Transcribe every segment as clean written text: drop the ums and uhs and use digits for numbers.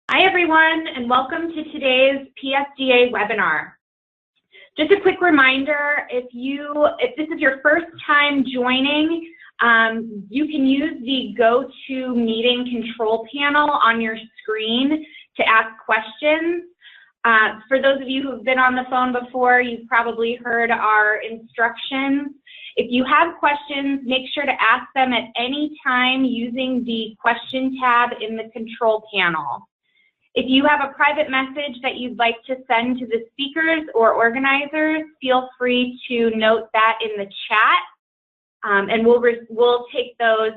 Hi everyone, and welcome to today's PSDA webinar. Just a quick reminder, if this is your first time joining, you can use the GoToMeeting control panel on your screen to ask questions. For those of you who've been on the phone before, you've probably heard our instructions. If you have questions, make sure to ask them at any time using the question tab in the control panel. If you have a private message that you'd like to send to the speakers or organizers, feel free to note that in the chat, and we'll take those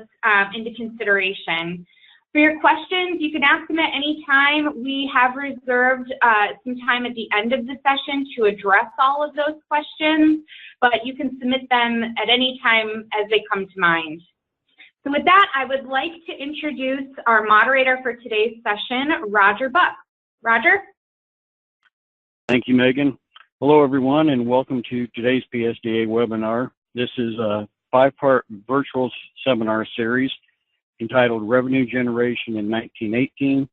into consideration. For your questions, you can ask them at any time. We have reserved some time at the end of the session to address all of those questions, but you can submit them at any time as they come to mind. So with that, I would like to introduce our moderator for today's session, Roger Buck. Roger? Thank you, Megan. Hello, everyone, and welcome to today's PSDA webinar. This is a 5-part virtual seminar series entitled Revenue Generation in 2018.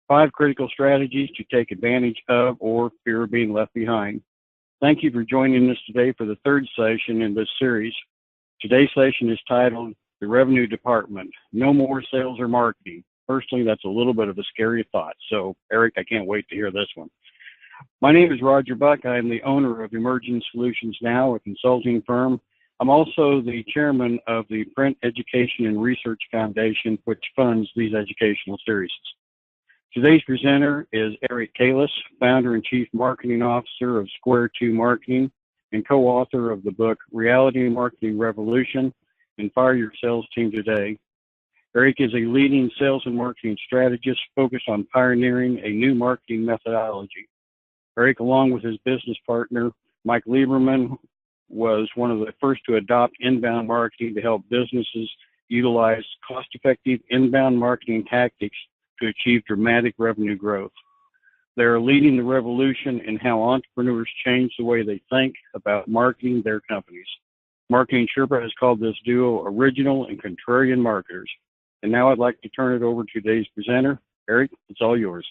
5 critical strategies to take advantage of or fear of being left behind. Thank you for joining us today for the 3rd session in this series. Today's session is titled The Revenue Department, No More Sales or Marketing. Personally, that's a little bit of a scary thought. So, Eric, I can't wait to hear this one. My name is Roger Buck. I am the owner of Emerging Solutions Now, a consulting firm. I'm also the chairman of the Print Education and Research Foundation, which funds these educational series. Today's presenter is Eric Kalis, founder and chief marketing officer of Square 2 Marketing, and co-author of the book Reality Marketing Revolution and Fire Your Sales Team Today. Eric is a leading sales and marketing strategist focused on pioneering a new marketing methodology. Eric, along with his business partner, Mike Lieberman, was one of the first to adopt inbound marketing to help businesses utilize cost-effective inbound marketing tactics to achieve dramatic revenue growth. They are leading the revolution in how entrepreneurs change the way they think about marketing their companies. Marketing Sherpa has called this duo original and contrarian marketers. And now I'd like to turn it over to today's presenter. Eric, it's all yours.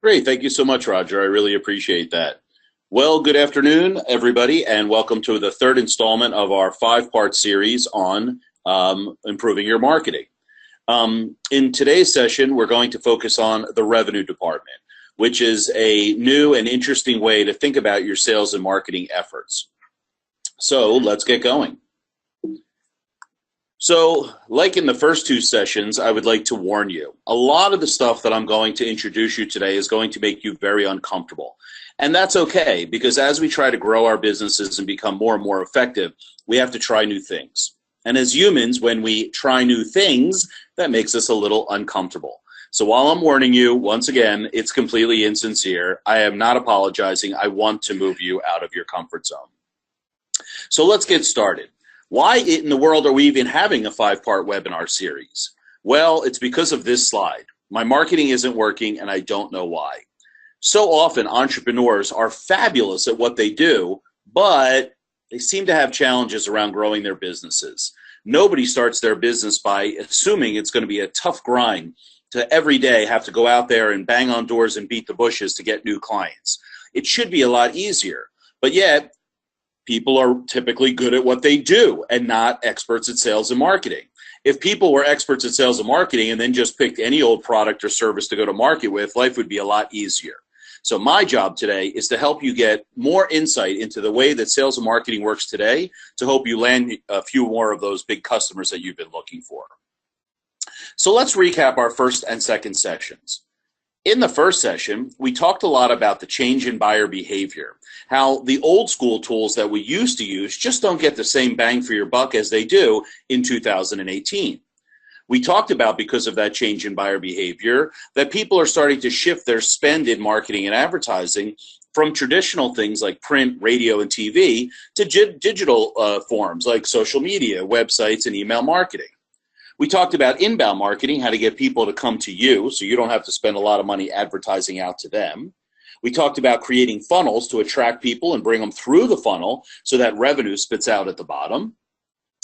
Great. Thank you so much, Roger. I really appreciate that. Well, good afternoon, everybody, and welcome to the 3rd installment of our 5-part series on improving your marketing. In today's session, we're going to focus on the revenue department, which is a new and interesting way to think about your sales and marketing efforts. So let's get going. So, like in the first 2 sessions, I would like to warn you, a lot of the stuff that I'm going to introduce you today is going to make you very uncomfortable. And that's okay, because as we try to grow our businesses and become more and more effective, we have to try new things. And as humans, when we try new things, that makes us a little uncomfortable. So while I'm warning you, once again, it's completely insincere. I am not apologizing. I want to move you out of your comfort zone. So let's get started. Why in the world are we even having a 5-part webinar series? Well, it's because of this slide. My marketing isn't working, and I don't know why. So often, entrepreneurs are fabulous at what they do, but they seem to have challenges around growing their businesses. Nobody starts their business by assuming it's going to be a tough grind to every day have to go out there and bang on doors and beat the bushes to get new clients. It should be a lot easier, but yet people are typically good at what they do and not experts at sales and marketing. If people were experts at sales and marketing and then just picked any old product or service to go to market with, life would be a lot easier. So my job today is to help you get more insight into the way that sales and marketing works today to help you land a few more of those big customers that you've been looking for. So let's recap our 1st and 2nd sessions. In the 1st session, we talked a lot about the change in buyer behavior, how the old school tools that we used to use just don't get the same bang for your buck as they do in 2018. We talked about, because of that change in buyer behavior, that people are starting to shift their spend in marketing and advertising from traditional things like print, radio, and TV to digital forms like social media, websites, and email marketing. We talked about inbound marketing, how to get people to come to you so you don't have to spend a lot of money advertising out to them. We talked about creating funnels to attract people and bring them through the funnel so that revenue spits out at the bottom.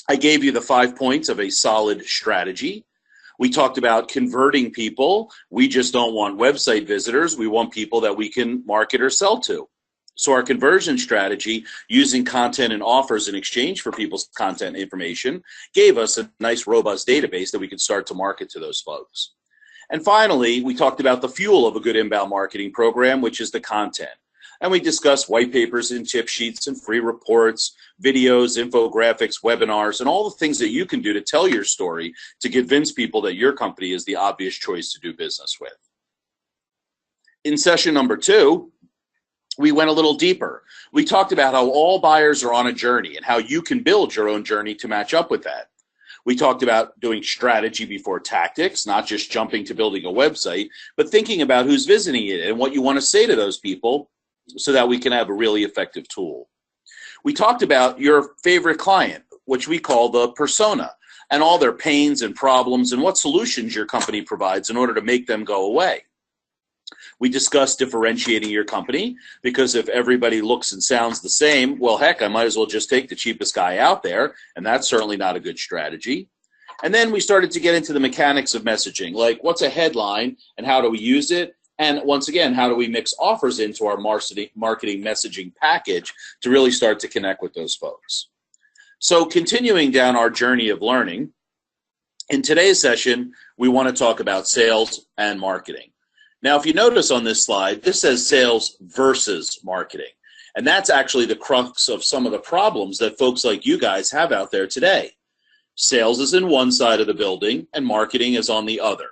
I gave you the 5 points of a solid strategy. We talked about converting people. We just don't want website visitors. We want people that we can market or sell to. So our conversion strategy, using content and offers in exchange for people's content information, gave us a nice, robust database that we could start to market to those folks. And finally, we talked about the fuel of a good inbound marketing program, which is the content. And we discussed white papers and tip sheets and free reports, videos, infographics, webinars, and all the things that you can do to tell your story to convince people that your company is the obvious choice to do business with. In session number 2, we went a little deeper. We talked about how all buyers are on a journey and how you can build your own journey to match up with that. We talked about doing strategy before tactics, not just jumping to building a website, but thinking about who's visiting it and what you want to say to those people so that we can have a really effective tool. We talked about your favorite client, which we call the persona, and all their pains and problems and what solutions your company provides in order to make them go away. We discussed differentiating your company, because if everybody looks and sounds the same, well, heck, I might as well just take the cheapest guy out there, and that's certainly not a good strategy. And then we started to get into the mechanics of messaging, like what's a headline and how do we use it? And once again, how do we mix offers into our marketing messaging package to really start to connect with those folks? So continuing down our journey of learning, in today's session, we want to talk about sales and marketing. Now, if you notice on this slide, this says sales versus marketing. And that's actually the crux of some of the problems that folks like you guys have out there today. Sales is in one side of the building and marketing is on the other.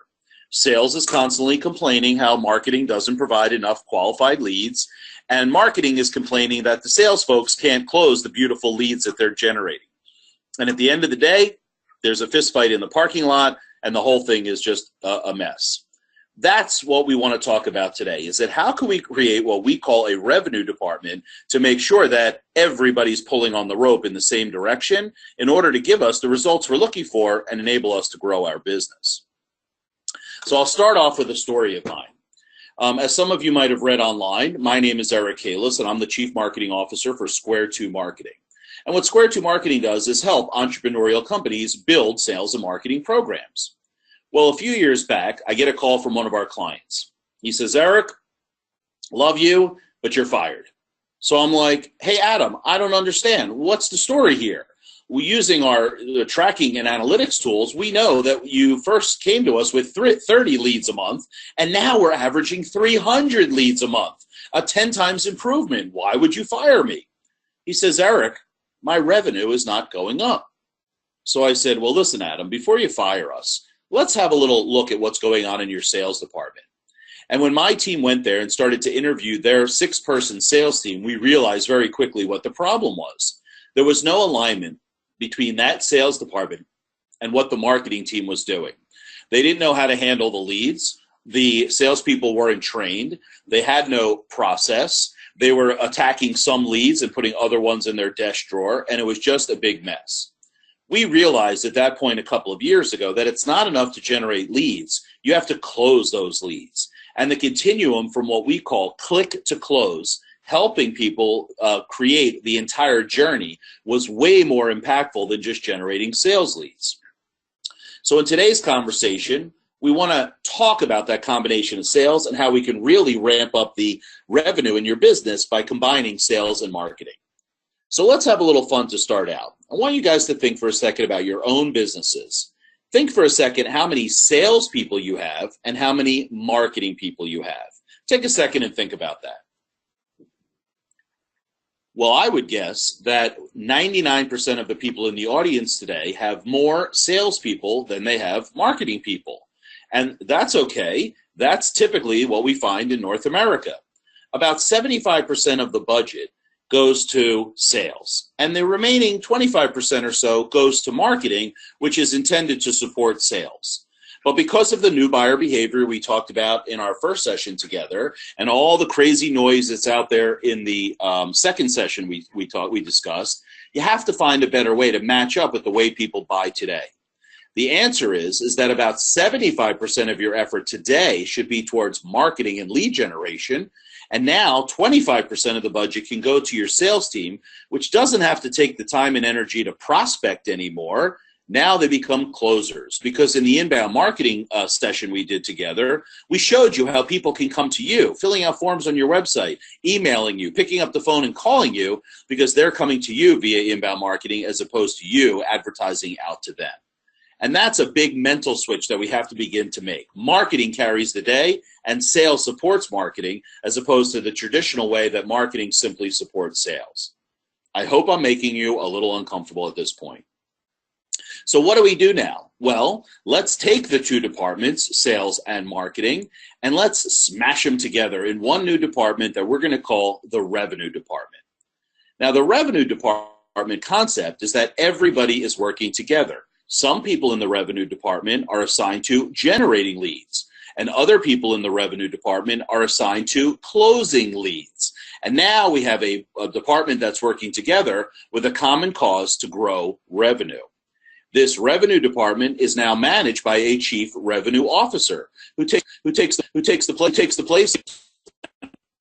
Sales is constantly complaining how marketing doesn't provide enough qualified leads, and marketing is complaining that the sales folks can't close the beautiful leads that they're generating. And at the end of the day, there's a fist fight in the parking lot, and the whole thing is just a mess. That's what we want to talk about today, is that how can we create what we call a revenue department to make sure that everybody's pulling on the rope in the same direction in order to give us the results we're looking for and enable us to grow our business. So I'll start off with a story of mine. As some of you might have read online, my name is Eric Kalis, and I'm the Chief Marketing Officer for Square 2 Marketing. And what Square 2 Marketing does is help entrepreneurial companies build sales and marketing programs. Well, a few years back, I get a call from one of our clients. He says, Eric, love you, but you're fired. So I'm like, hey, Adam, I don't understand. What's the story here? Well, using our tracking and analytics tools, we know that you first came to us with 30 leads a month, and now we're averaging 300 leads a month, a 10 times improvement. Why would you fire me? He says, Eric, my revenue is not going up. So I said, well, listen, Adam, before you fire us, let's have a little look at what's going on in your sales department. And when my team went there and started to interview their 6-person sales team, we realized very quickly what the problem was. There was no alignment between that sales department and what the marketing team was doing. They didn't know how to handle the leads. The salespeople weren't trained. They had no process. They were attacking some leads and putting other ones in their desk drawer, and it was just a big mess. We realized at that point a couple of years ago that it's not enough to generate leads. You have to close those leads. And the continuum from what we call click to close, helping people create the entire journey, was way more impactful than just generating sales leads. So in today's conversation, we want to talk about that combination of sales and how we can really ramp up the revenue in your business by combining sales and marketing. So let's have a little fun to start out. I want you guys to think for a second about your own businesses. Think for a second how many salespeople you have and how many marketing people you have. Take a second and think about that. Well, I would guess that 99% of the people in the audience today have more salespeople than they have marketing people. And that's okay. That's typically what we find in North America. About 75% of the budget goes to sales, and the remaining 25% or so goes to marketing, which is intended to support sales. But because of the new buyer behavior we talked about in our first session together, and all the crazy noise that's out there in the second session we discussed, you have to find a better way to match up with the way people buy today. The answer is that about 75% of your effort today should be towards marketing and lead generation, and now 25% of the budget can go to your sales team, which doesn't have to take the time and energy to prospect anymore. Now they become closers, because in the inbound marketing session we did together, we showed you how people can come to you, filling out forms on your website, emailing you, picking up the phone and calling you, because they're coming to you via inbound marketing as opposed to you advertising out to them. And that's a big mental switch that we have to begin to make. Marketing carries the day, and sales supports marketing, as opposed to the traditional way that marketing simply supports sales. I hope I'm making you a little uncomfortable at this point. So what do we do now? Well, let's take the two departments, sales and marketing, and let's smash them together in one new department that we're going to call the revenue department. Now, the revenue department concept is that everybody is working together. Some people in the revenue department are assigned to generating leads, and other people in the revenue department are assigned to closing leads. And now we have a department that's working together with a common cause to grow revenue. This revenue department is now managed by a chief revenue officer who takes the place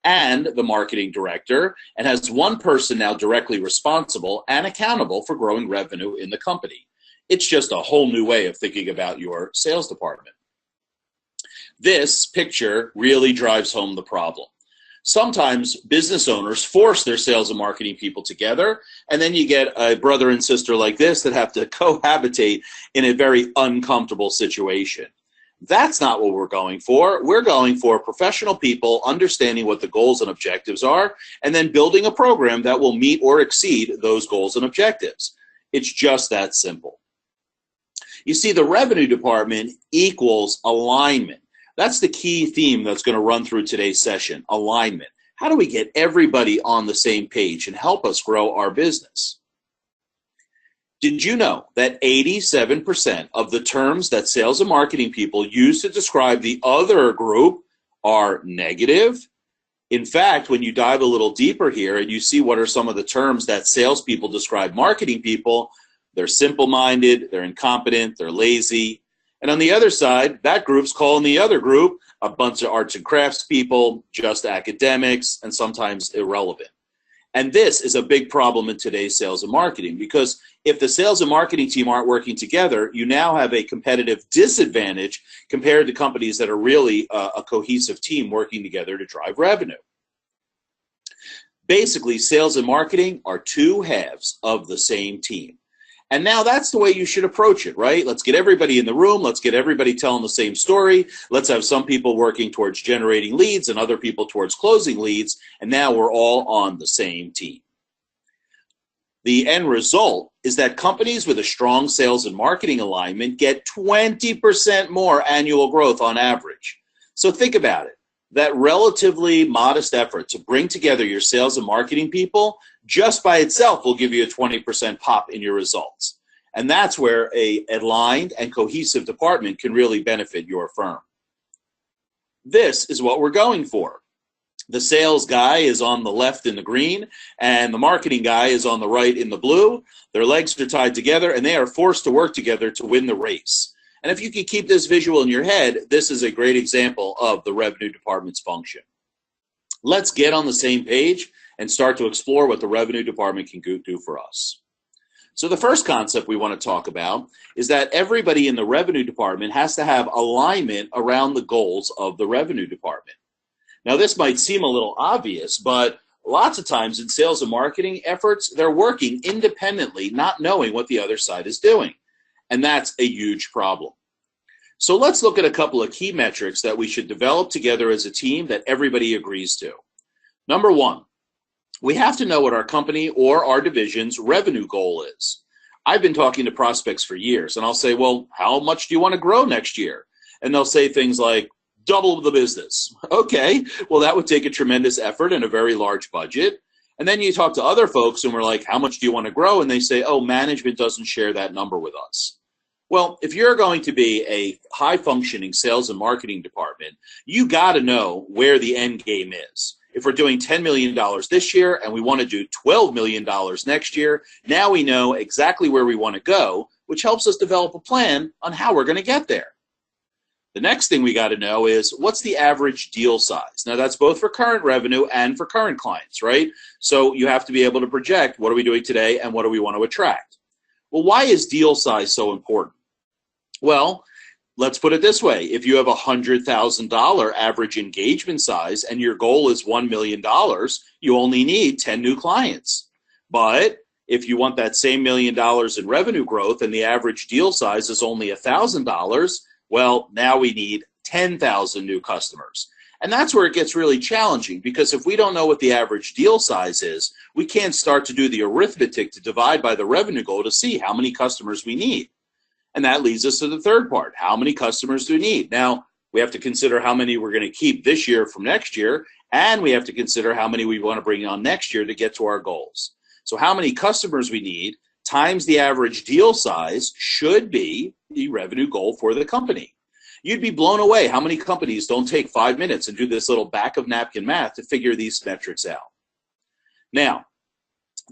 and the marketing director, and has one person now directly responsible and accountable for growing revenue in the company. It's just a whole new way of thinking about your sales department. This picture really drives home the problem. Sometimes business owners force their sales and marketing people together, and then you get a brother and sister like this that have to cohabitate in a very uncomfortable situation. That's not what we're going for. We're going for professional people understanding what the goals and objectives are, and then building a program that will meet or exceed those goals and objectives. It's just that simple. You see, the revenue department equals alignment. That's the key theme that's going to run through today's session, alignment. How do we get everybody on the same page and help us grow our business? Did you know that 87% of the terms that sales and marketing people use to describe the other group are negative? In fact, when you dive a little deeper here and you see what are some of the terms that salespeople describe marketing people, they're simple-minded, they're incompetent, they're lazy. And on the other side, that group's calling the other group a bunch of arts and crafts people, just academics, and sometimes irrelevant. And this is a big problem in today's sales and marketing, because if the sales and marketing team aren't working together, you now have a competitive disadvantage compared to companies that are really a cohesive team working together to drive revenue. Basically, sales and marketing are two halves of the same team. And now that's the way you should approach it, right? Let's get everybody in the room. Let's get everybody telling the same story. Let's have some people working towards generating leads and other people towards closing leads. And now we're all on the same team. The end result is that companies with a strong sales and marketing alignment get 20% more annual growth on average. So think about it. That relatively modest effort to bring together your sales and marketing people just by itself will give you a 20% pop in your results. And that's where an aligned and cohesive department can really benefit your firm. This is what we're going for. The sales guy is on the left in the green, and the marketing guy is on the right in the blue. Their legs are tied together, and they are forced to work together to win the race. And if you can keep this visual in your head, this is a great example of the revenue department's function. Let's get on the same page and start to explore what the revenue department can do for us. So the first concept we want to talk about is that everybody in the revenue department has to have alignment around the goals of the revenue department. Now, this might seem a little obvious, but lots of times in sales and marketing efforts, they're working independently, not knowing what the other side is doing. And that's a huge problem. So let's look at a couple of key metrics that we should develop together as a team that everybody agrees to. Number one, we have to know what our company or our division's revenue goal is. I've been talking to prospects for years, and I'll say, well, how much do you want to grow next year? And they'll say things like, double the business. Okay, well, that would take a tremendous effort and a very large budget. And then you talk to other folks and we're like, how much do you want to grow? And they say, oh, management doesn't share that number with us. Well, if you're going to be a high-functioning sales and marketing department, you got to know where the end game is. If we're doing $10 million this year and we want to do $12 million next year, now we know exactly where we want to go, which helps us develop a plan on how we're going to get there. The next thing we got to know is what's the average deal size? Now, that's both for current revenue and for current clients, right? So you have to be able to project what are we doing today and what do we want to attract. Well, why is deal size so important? Well, let's put it this way. If you have a $100,000 average engagement size and your goal is $1 million, you only need 10 new clients. But if you want that same $1 million in revenue growth and the average deal size is only $1,000, well, now we need 10,000 new customers. And that's where it gets really challenging, because if we don't know what the average deal size is, we can't start to do the arithmetic to divide by the revenue goal to see how many customers we need. And that leads us to the third part. How many customers do we need? Now, we have to consider how many we're going to keep this year from next year, and we have to consider how many we want to bring on next year to get to our goals. So how many customers we need times the average deal size should be the revenue goal for the company. You'd be blown away how many companies don't take 5 minutes and do this little back of napkin math to figure these metrics out. Now,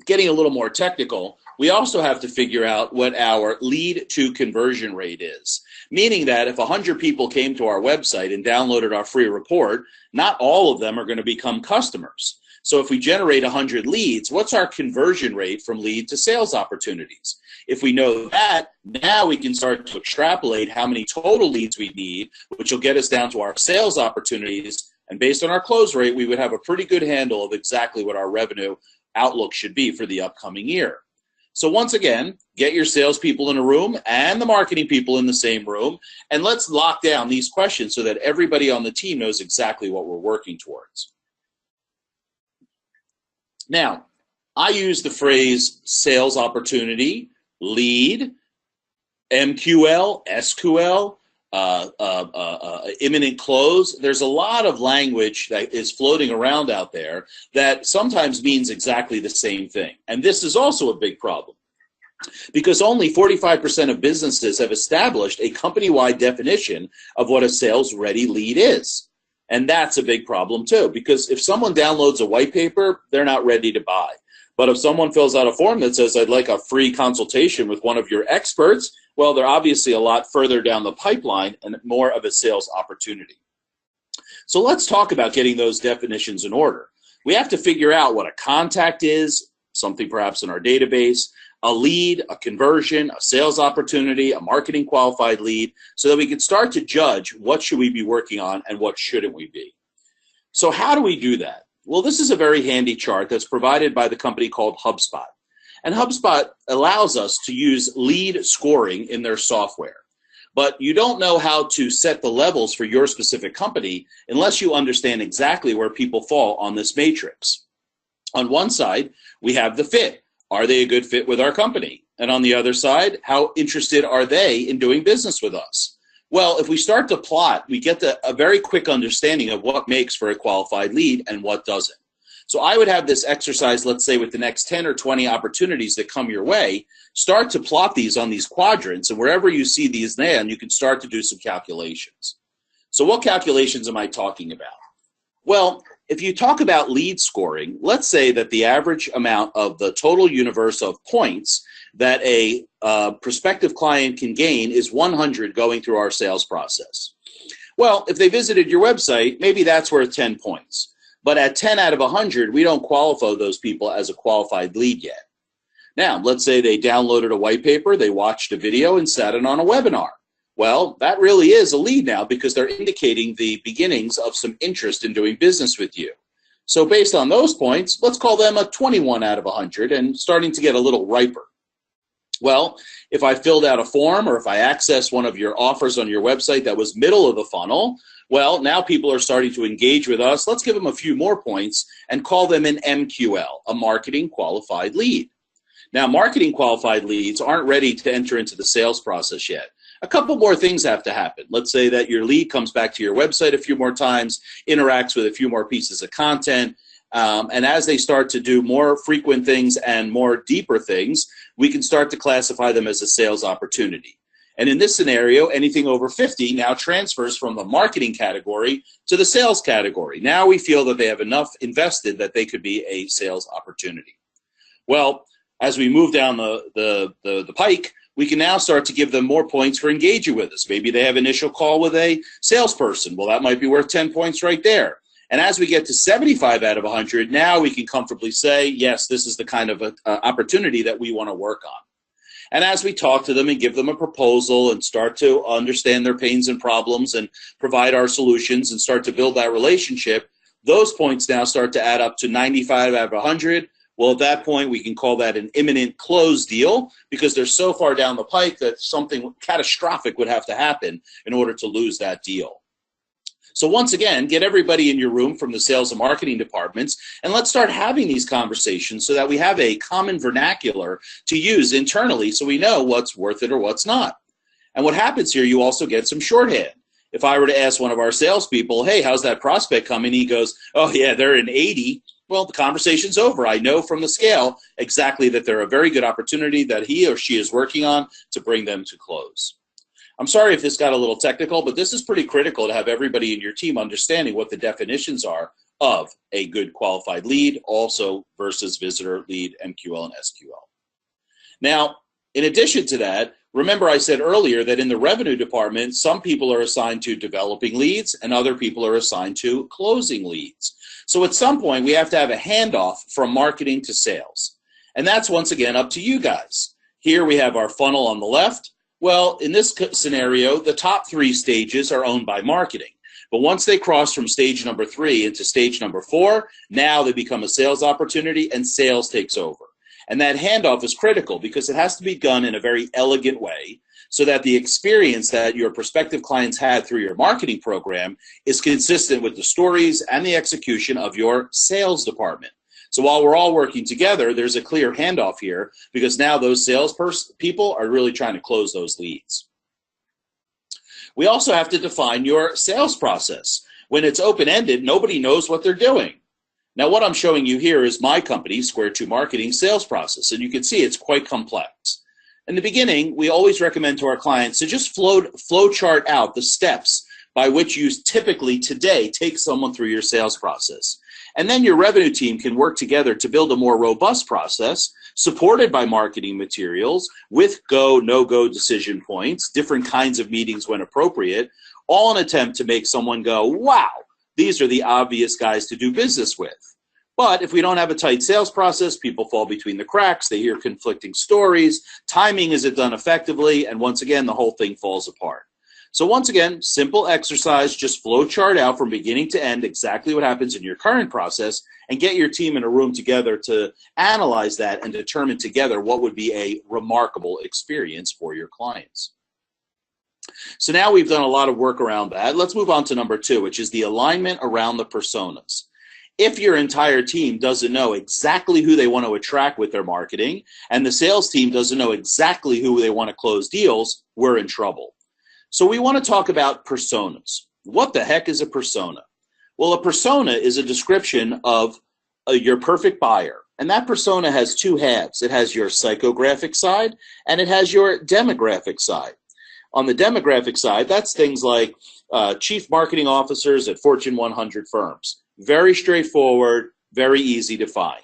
getting a little more technical, we also have to figure out what our lead to conversion rate is, meaning that if 100 people came to our website and downloaded our free report, not all of them are going to become customers. So if we generate 100 leads, what's our conversion rate from lead to sales opportunities? If we know that, now we can start to extrapolate how many total leads we need, which will get us down to our sales opportunities. And based on our close rate, we would have a pretty good handle of exactly what our revenue outlook should be for the upcoming year. So once again, get your salespeople in a room and the marketing people in the same room, and let's lock down these questions so that everybody on the team knows exactly what we're working towards. Now, I use the phrase sales opportunity, lead, MQL, SQL, imminent close. There's a lot of language that is floating around out there that sometimes means exactly the same thing. And this is also a big problem, because only 45% of businesses have established a company-wide definition of what a sales-ready lead is. And that's a big problem too, because if someone downloads a white paper, they're not ready to buy. But if someone fills out a form that says, I'd like a free consultation with one of your experts, well, they're obviously a lot further down the pipeline and more of a sales opportunity. So let's talk about getting those definitions in order. We have to figure out what a contact is, something perhaps in our database, a lead, a conversion, a sales opportunity, a marketing qualified lead, so that we can start to judge what should we be working on and what shouldn't we be. So how do we do that? Well, this is a very handy chart that's provided by the company called HubSpot. And HubSpot allows us to use lead scoring in their software. But you don't know how to set the levels for your specific company unless you understand exactly where people fall on this matrix. On one side, we have the fit. Are they a good fit with our company? And on the other side, how interested are they in doing business with us? Well, if we start to plot, we get a very quick understanding of what makes for a qualified lead and what doesn't. So I would have this exercise, let's say with the next 10 or 20 opportunities that come your way, start to plot these on these quadrants, and wherever you see these then, you can start to do some calculations. So what calculations am I talking about? Well, if you talk about lead scoring, let's say that the average amount of the total universe of points that a prospective client can gain is 100 going through our sales process. Well, if they visited your website, maybe that's worth 10 points. But at 10 out of 100, we don't qualify those people as a qualified lead yet. Now, let's say they downloaded a white paper, they watched a video, and sat in on a webinar. Well, that really is a lead now, because they're indicating the beginnings of some interest in doing business with you. So based on those points, let's call them a 21 out of 100 and starting to get a little riper. Well, if I filled out a form or if I accessed one of your offers on your website that was middle of the funnel, well, now people are starting to engage with us. Let's give them a few more points and call them an MQL, a marketing qualified lead. Now, marketing qualified leads aren't ready to enter into the sales process yet. A couple more things have to happen. Let's say that your lead comes back to your website a few more times, interacts with a few more pieces of content, and as they start to do more frequent things and more deeper things, we can start to classify them as a sales opportunity. And in this scenario, anything over 50 now transfers from the marketing category to the sales category. Now we feel that they have enough invested that they could be a sales opportunity. Well, as we move down the pike, we can now start to give them more points for engaging with us. Maybe they have initial call with a salesperson. Well, that might be worth 10 points right there. And as we get to 75 out of 100, now we can comfortably say, yes, this is the kind of opportunity that we want to work on. And as we talk to them and give them a proposal and start to understand their pains and problems and provide our solutions and start to build that relationship, those points now start to add up to 95 out of 100. Well, at that point, we can call that an imminent close deal because they're so far down the pike that something catastrophic would have to happen in order to lose that deal. So once again, get everybody in your room from the sales and marketing departments, and let's start having these conversations so that we have a common vernacular to use internally so we know what's worth it or what's not. And what happens here, you also get some shorthand. If I were to ask one of our salespeople, hey, how's that prospect coming? He goes, oh, yeah, they're an 80. Well, the conversation's over. I know from the scale exactly that they're a very good opportunity that he or she is working on to bring them to close. I'm sorry if this got a little technical, but this is pretty critical to have everybody in your team understanding what the definitions are of a good qualified lead, also versus visitor, lead, MQL, and SQL. Now, in addition to that, remember I said earlier that in the revenue department, some people are assigned to developing leads and other people are assigned to closing leads. So at some point, we have to have a handoff from marketing to sales. And that's once again up to you guys. Here we have our funnel on the left. Well, in this scenario, the top 3 stages are owned by marketing. But once they cross from stage number 3 into stage number 4, now they become a sales opportunity and sales takes over. And that handoff is critical because it has to be done in a very elegant way so that the experience that your prospective clients had through your marketing program is consistent with the stories and the execution of your sales department. So while we're all working together, there's a clear handoff here because now those sales people are really trying to close those leads. We also have to define your sales process. When it's open-ended, nobody knows what they're doing. Now, what I'm showing you here is my company, Square 2 Marketing, sales process, and you can see it's quite complex. In the beginning, we always recommend to our clients to just flow chart out the steps by which you typically today take someone through your sales process. And then your revenue team can work together to build a more robust process supported by marketing materials with go, no-go decision points, different kinds of meetings when appropriate, all in an attempt to make someone go, wow, these are the obvious guys to do business with. But if we don't have a tight sales process, people fall between the cracks, they hear conflicting stories, timing isn't done effectively, and once again, the whole thing falls apart. So once again, simple exercise, just flow chart out from beginning to end exactly what happens in your current process and get your team in a room together to analyze that and determine together what would be a remarkable experience for your clients. So now we've done a lot of work around that. Let's move on to number 2, which is the alignment around the personas. If your entire team doesn't know exactly who they want to attract with their marketing and the sales team doesn't know exactly who they want to close deals, we're in trouble. So we want to talk about personas. What the heck is a persona? Well, a persona is a description of your perfect buyer. And that persona has 2 halves. It has your psychographic side and it has your demographic side. On the demographic side, that's things like chief marketing officers at Fortune 100 firms. Very straightforward, very easy to find.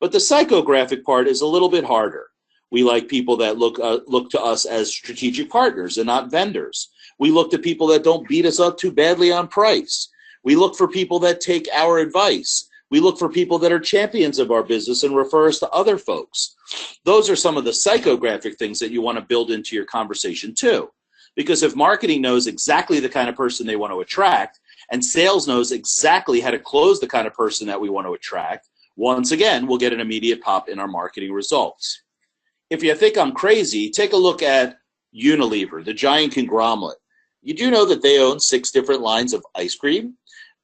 But the psychographic part is a little bit harder. We like people that look to us as strategic partners and not vendors. We look to people that don't beat us up too badly on price. We look for people that take our advice. We look for people that are champions of our business and refer us to other folks. Those are some of the psychographic things that you want to build into your conversation too. Because if marketing knows exactly the kind of person they want to attract and sales knows exactly how to close the kind of person that we want to attract, once again, we'll get an immediate pop in our marketing results. If you think I'm crazy, take a look at Unilever, the giant conglomerate. You do know that they own 6 different lines of ice cream?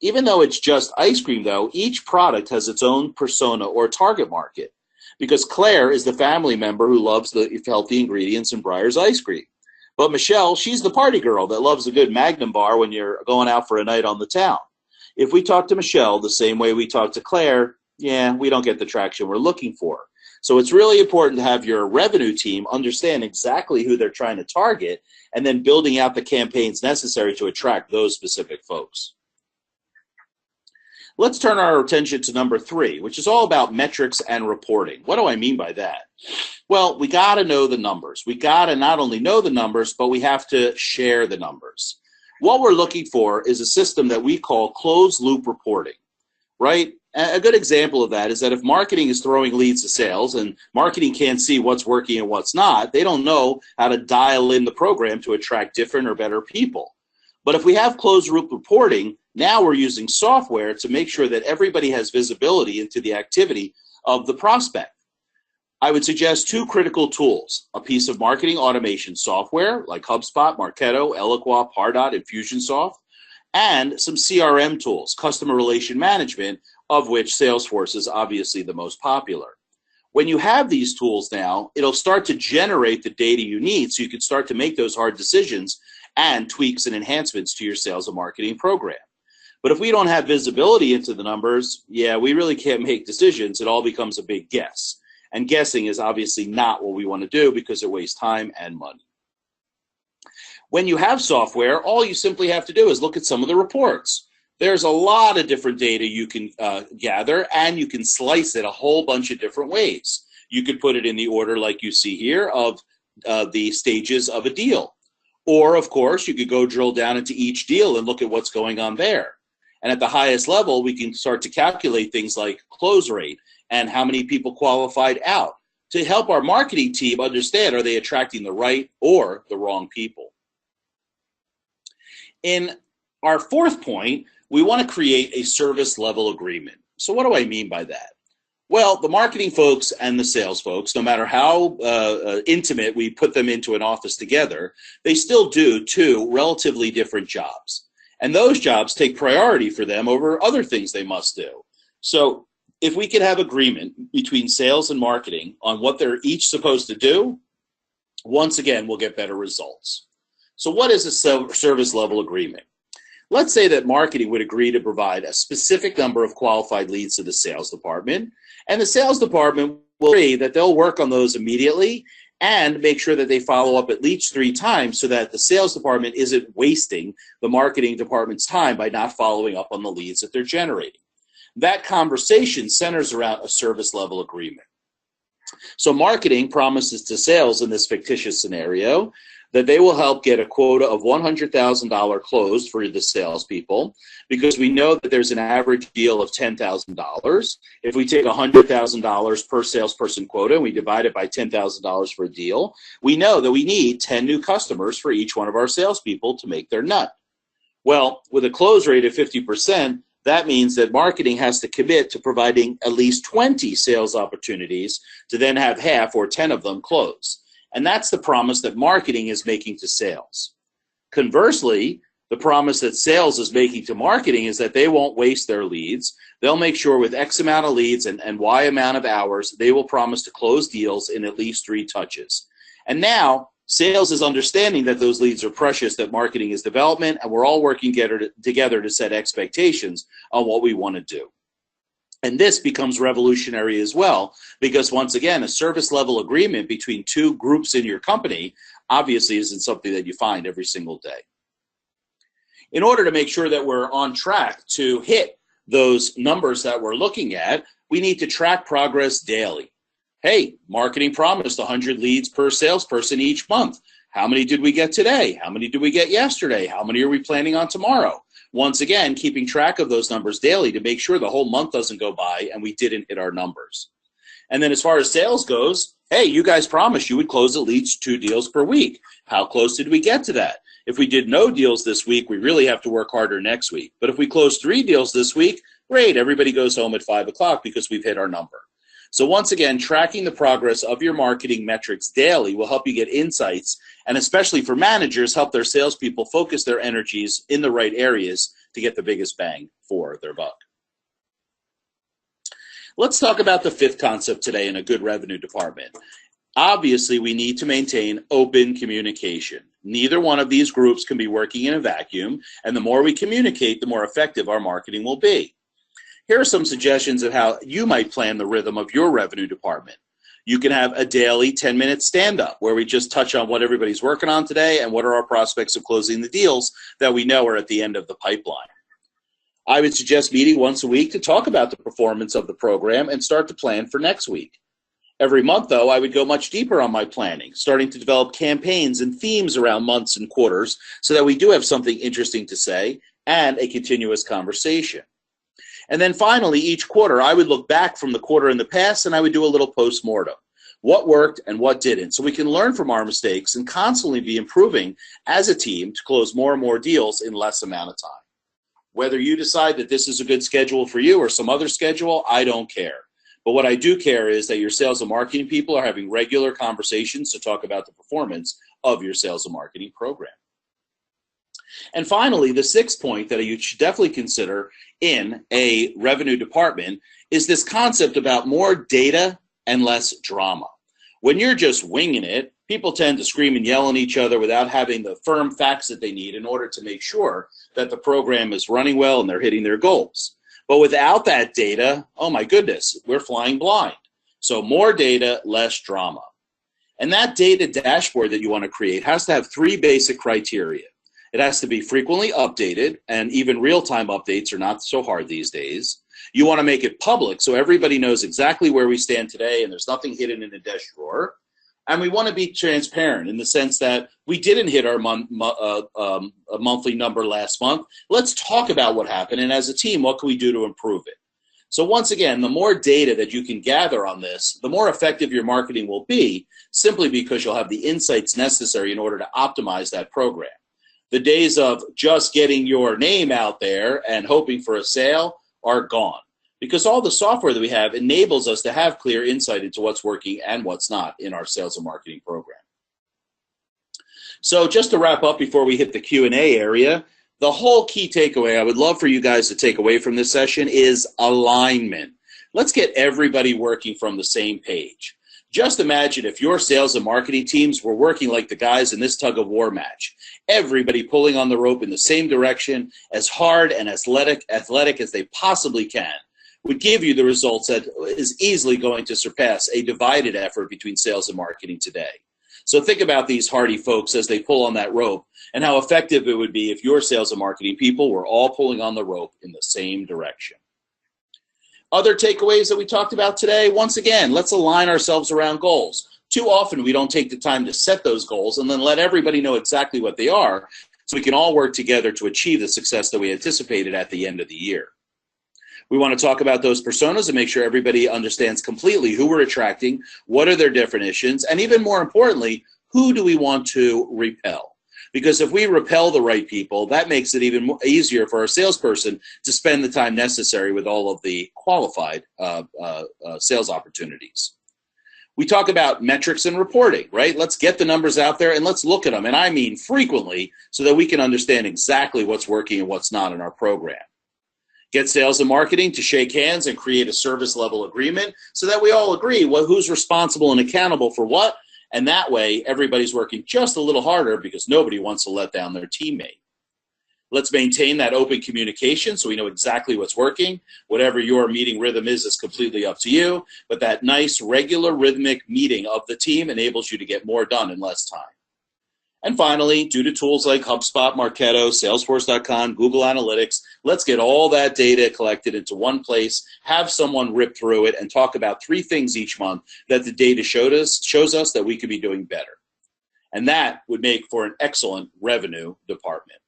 Even though it's just ice cream, though, each product has its own persona or target market. Because Claire is the family member who loves the healthy ingredients in Breyer's ice cream. But Michelle, she's the party girl that loves a good Magnum bar when you're going out for a night on the town. If we talk to Michelle the same way we talk to Claire, yeah, we don't get the traction we're looking for. So it's really important to have your revenue team understand exactly who they're trying to target and then building out the campaigns necessary to attract those specific folks. Let's turn our attention to number 3, which is all about metrics and reporting. What do I mean by that? Well, we got to know the numbers. We got to not only know the numbers, but we have to share the numbers. What we're looking for is a system that we call closed loop reporting, right? A good example of that is that if marketing is throwing leads to sales and marketing can't see what's working and what's not, they don't know how to dial in the program to attract different or better people. But if we have closed loop reporting, now we're using software to make sure that everybody has visibility into the activity of the prospect. I would suggest two critical tools: a piece of marketing automation software like HubSpot, Marketo, Eloqua, Pardot, Infusionsoft, and some CRM tools, customer relation management, of which Salesforce is obviously the most popular. When you have these tools now, it'll start to generate the data you need so you can start to make those hard decisions and tweaks and enhancements to your sales and marketing program. But if we don't have visibility into the numbers, we really can't make decisions. It all becomes a big guess. And guessing is obviously not what we want to do because it wastes time and money. When you have software, all you simply have to do is look at some of the reports. There's a lot of different data you can gather, and you can slice it a whole bunch of different ways. You could put it in the order like you see here of the stages of a deal. Or, of course, you could go drill down into each deal and look at what's going on there. And at the highest level, we can start to calculate things like close rate and how many people qualified out to help our marketing team understand, are they attracting the right or the wrong people? In our fourth point, we want to create a service level agreement. So what do I mean by that? Well, the marketing folks and the sales folks, no matter how intimate we put them into an office together, they still do two relatively different jobs. And those jobs take priority for them over other things they must do. So if we could have agreement between sales and marketing on what they're each supposed to do, once again, we'll get better results. So what is a service level agreement? Let's say that marketing would agree to provide a specific number of qualified leads to the sales department, and the sales department will agree that they'll work on those immediately and make sure that they follow up at least 3 times so that the sales department isn't wasting the marketing department's time by not following up on the leads that they're generating. That conversation centers around a service level agreement. So marketing promises to sales in this fictitious scenario that they will help get a quota of $100,000 closed for the salespeople, because we know that there's an average deal of $10,000. If we take $100,000 per salesperson quota and we divide it by $10,000 for a deal, we know that we need 10 new customers for each one of our salespeople to make their nut. Well, with a close rate of 50%, that means that marketing has to commit to providing at least 20 sales opportunities to then have half or 10 of them close. And that's the promise that marketing is making to sales. Conversely, the promise that sales is making to marketing is that they won't waste their leads. They'll make sure with X amount of leads and Y amount of hours, they will promise to close deals in at least 3 touches. And now sales is understanding that those leads are precious, that marketing is development, and we're all working together to set expectations on what we want to do. And this becomes revolutionary as well, because once again, a service level agreement between 2 groups in your company obviously isn't something that you find every single day. In order to make sure that we're on track to hit those numbers that we're looking at, we need to track progress daily. Hey, marketing promised 100 leads per salesperson each month. How many did we get today? How many did we get yesterday? How many are we planning on tomorrow? Once again, keeping track of those numbers daily to make sure the whole month doesn't go by and we didn't hit our numbers. And then as far as sales goes, hey, you guys promised you would close at least 2 deals per week. How close did we get to that? If we did no deals this week, we really have to work harder next week. But if we close 3 deals this week, great, everybody goes home at 5 o'clock because we've hit our number. So once again, tracking the progress of your marketing metrics daily will help you get insights, and especially for managers, help their salespeople focus their energies in the right areas to get the biggest bang for their buck. Let's talk about the 5th concept today in a good revenue department. Obviously, we need to maintain open communication. Neither one of these groups can be working in a vacuum, and the more we communicate, the more effective our marketing will be. Here are some suggestions of how you might plan the rhythm of your revenue department. You can have a daily 10-minute stand-up where we just touch on what everybody's working on today and what are our prospects of closing the deals that we know are at the end of the pipeline. I would suggest meeting once a week to talk about the performance of the program and start to plan for next week. Every month, though, I would go much deeper on my planning, starting to develop campaigns and themes around months and quarters so that we do have something interesting to say and a continuous conversation. And then finally, each quarter, I would look back from the quarter in the past and I would do a little post-mortem. What worked and what didn't, so we can learn from our mistakes and constantly be improving as a team to close more and more deals in less amount of time. Whether you decide that this is a good schedule for you or some other schedule, I don't care. But what I do care is that your sales and marketing people are having regular conversations to talk about the performance of your sales and marketing program. And finally, the sixth point that you should definitely consider in a revenue department is this concept about more data and less drama. When you're just winging it, people tend to scream and yell at each other without having the firm facts that they need in order to make sure that the program is running well and they're hitting their goals. But without that data, oh my goodness, we're flying blind. So more data, less drama. And that data dashboard that you want to create has to have three basic criteria. It has to be frequently updated, and even real-time updates are not so hard these days. You want to make it public so everybody knows exactly where we stand today and there's nothing hidden in a desk drawer. And we want to be transparent in the sense that we didn't hit our monthly number last month. Let's talk about what happened, and as a team, what can we do to improve it? So once again, the more data that you can gather on this, the more effective your marketing will be, simply because you'll have the insights necessary in order to optimize that program. The days of just getting your name out there and hoping for a sale are gone, because all the software that we have enables us to have clear insight into what's working and what's not in our sales and marketing program. So just to wrap up before we hit the Q&A area, the whole key takeaway I would love for you guys to take away from this session is alignment. Let's get everybody working from the same page. Just imagine if your sales and marketing teams were working like the guys in this tug-of-war match. Everybody pulling on the rope in the same direction, as hard and athletic as they possibly can, would give you the results that is easily going to surpass a divided effort between sales and marketing today. So think about these hardy folks as they pull on that rope and how effective it would be if your sales and marketing people were all pulling on the rope in the same direction. Other takeaways that we talked about today, once again, let's align ourselves around goals. Too often we don't take the time to set those goals and then let everybody know exactly what they are so we can all work together to achieve the success that we anticipated at the end of the year. We want to talk about those personas and make sure everybody understands completely who we're attracting, what are their definitions, and even more importantly, who do we want to repel? Because if we repel the right people, that makes it even easier for our salesperson to spend the time necessary with all of the qualified sales opportunities. We talk about metrics and reporting, right? Let's get the numbers out there and let's look at them, and I mean frequently, so that we can understand exactly what's working and what's not in our program. Get sales and marketing to shake hands and create a service level agreement so that we all agree who's responsible and accountable for what, and that way everybody's working just a little harder because nobody wants to let down their teammate. Let's maintain that open communication so we know exactly what's working. Whatever your meeting rhythm is completely up to you, but that nice regular rhythmic meeting of the team enables you to get more done in less time. And finally, due to tools like HubSpot, Marketo, Salesforce.com, Google Analytics, let's get all that data collected into one place, have someone rip through it, and talk about 3 things each month that the data shows us that we could be doing better. And that would make for an excellent revenue department.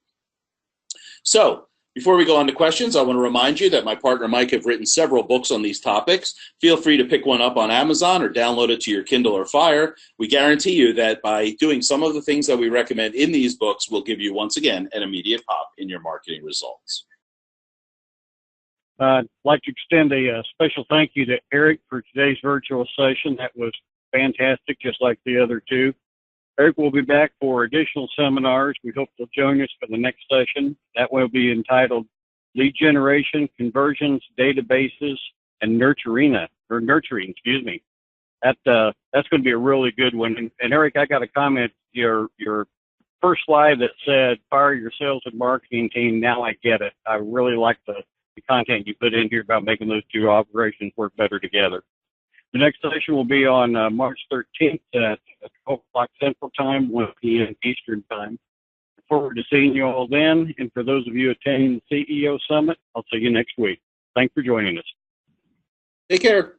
So, before we go on to questions, I want to remind you that my partner Mike have written several books on these topics. Feel free to pick one up on Amazon or download it to your Kindle or Fire. We guarantee you that by doing some of the things that we recommend in these books will give you, once again, an immediate pop in your marketing results. I'd like to extend a special thank you to Eric for today's virtual session. That was fantastic, just like the other two. Eric will be back for additional seminars. We hope you'll join us for the next session. That will be entitled Lead Generation, Conversions, Databases, and Nurturing. That's going to be a really good one. And Eric, I got a comment. Your first slide that said, fire your sales and marketing team. Now I get it. I really like the content you put in here about making those two operations work better together. The next session will be on March 13th at 12 o'clock Central Time, 1 p.m. Eastern Time. Look forward to seeing you all then. And for those of you attending the CEO Summit, I'll see you next week. Thanks for joining us. Take care.